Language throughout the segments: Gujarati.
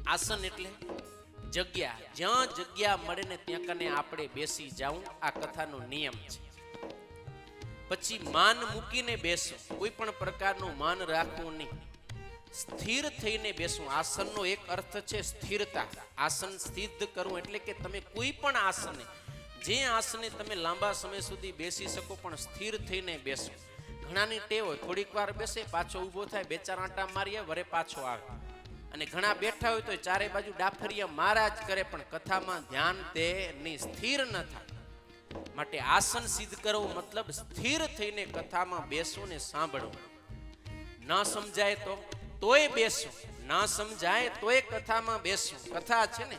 આસન એટલે જગ્યા, જ્યાં જગ્યા મળે ને ત્યાં કને આપણે બેસી જાઉં, આ કથાનો નિયમ છે. પછી માન મૂકીને બેસો, કોઈ પણ પ્રકારનું માન રાખવું નહીં, સ્થિર થઈને બેસવું. આસનનો એક અર્થ છે સ્થિરતા. આસન સિદ્ધ કરવું એટલે કે તમે કોઈ પણ આસને, જે આસને તમે લાંબા સમય સુધી બેસી શકો પણ સ્થિર થઈને બેસો. ઘણાની ટેવ હોય, થોડીક વાર બેસે, પાછો ઊભો થાય, બે ચાર આંટા મારીએ, વરે પાછો આવે. અને ઘણા બેઠા હોય તો ચારે બાજુ ડાફરિયા મારા જ કરે, પણ કથામાં ધ્યાન તે નહીં, સ્થિર ન થાય. માટે આસન સિદ્ધ કરવું મતલબ સ્થિર થઈને કથામાં બેસવું ને સાંભળવું. ન સમજાય તોય બેસો, ન સમજાય તોય કથામાં બેસો. કથા છે ને,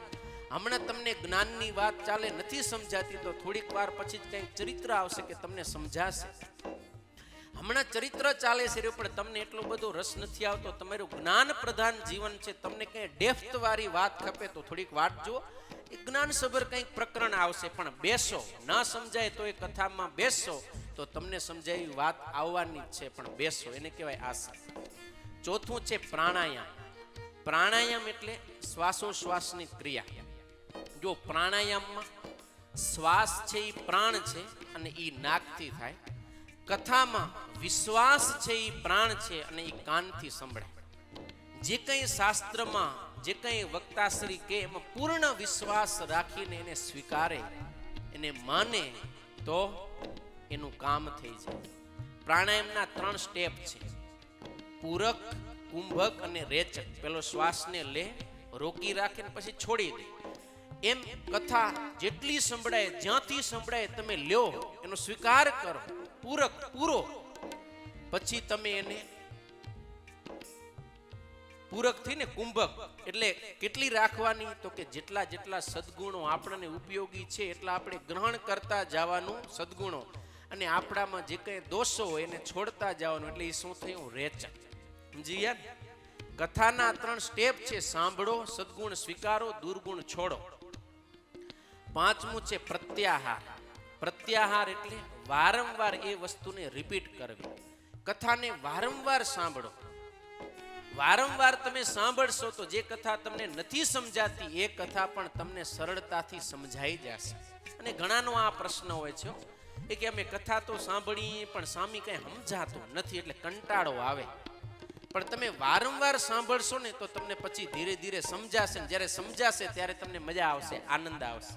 હમણાં તમને જ્ઞાનની વાત ચાલે, નથી સમજાતી તો થોડીક વાર પછી જ કંઈક ચરિત્ર આવશે કે તમને સમજાશે. હમણાં ચરિત્ર ચાલે છે પણ તમને એટલો બધો રસ નથી આવતો, તમારું જ્ઞાન પ્રધાન જીવન છે, તમને કંઈ ડેપ્થ વાળી વાત ખપે તો થોડીક વાત જુઓ, એ જ્ઞાનસભર કંઈક પ્રકરણ આવશે. પણ બેસો, ન સમજાય તો એ કથામાં બેસો તો તમને સમજાય વાત આવવાની જ છે, પણ બેસો, એને કહેવાય આસન. ચોથું છે પ્રાણાયામ. પ્રાણાયામ એટલે શ્વાસોશ્વાસની ક્રિયા. જો પ્રાણાયામમાં શ્વાસ છે એ પ્રાણ છે અને એ નાકથી થાય. કથામાં વિશ્વાસ છે એ પ્રાણ છે અને એ કાનથી સંભળાય. જે કંઈ શાસ્ત્રમાં જે કંઈ વક્તાશ્રી કે એમાં પૂર્ણ વિશ્વાસ રાખીને એને સ્વીકારે, એને માને તો એનું કામ થઈ જાય. પ્રાણાયામના 3 સ્ટેપ છે: પૂરક, કુંભક અને રેચક. પેલો શ્વાસને લે, રોકી રાખે ને પછી છોડી દે. એમ કથા જેટલી સંભળાય, જ્યાંથી સંભળાય તમે લ્યો, એનો સ્વીકાર કરો, પૂરક પૂરો. પછી તમે એને પૂરક થઈને કુંભક એટલે કેટલી રાખવાની, તો કે જેટલા જેટલા સદગુણો આપણને ઉપયોગી છે એટલા આપણે ગ્રહણ કરતા જવાનું સદગુણો, અને આપણામાં જે કંઈ દોષો હોય એને છોડતા જવાનું. એટલે એ શું થયું? રેચક. સમજી ગયા? કથાના 3 સ્ટેપ છે: સાંભળો, સદગુણ સ્વીકારો, દુર્ગુણ છોડો. 5મું છે પ્રત્યાહાર. પ્રત્યાહાર એટલે વારંવાર એ વસ્તુને રિપીટ કરવી. કથાને વારંવાર સાંભળો. વારંવાર તમે સાંભળશો તો જે કથા તમને નથી સમજાતી એ કથા પણ તમને સરળતાથી સમજાઈ જશે. અને ઘણાનો આ પ્રશ્ન હોય છે એ કે અમે કથા તો સાંભળીએ પણ સામી કંઈ સમજાતું નથી એટલે કંટાળો આવે. પણ તમે વારંવાર સાંભળશો ને તો તમને પછી ધીરે ધીરે સમજાશે, ને જ્યારે સમજાશે ત્યારે તમને મજા આવશે, આનંદ આવશે.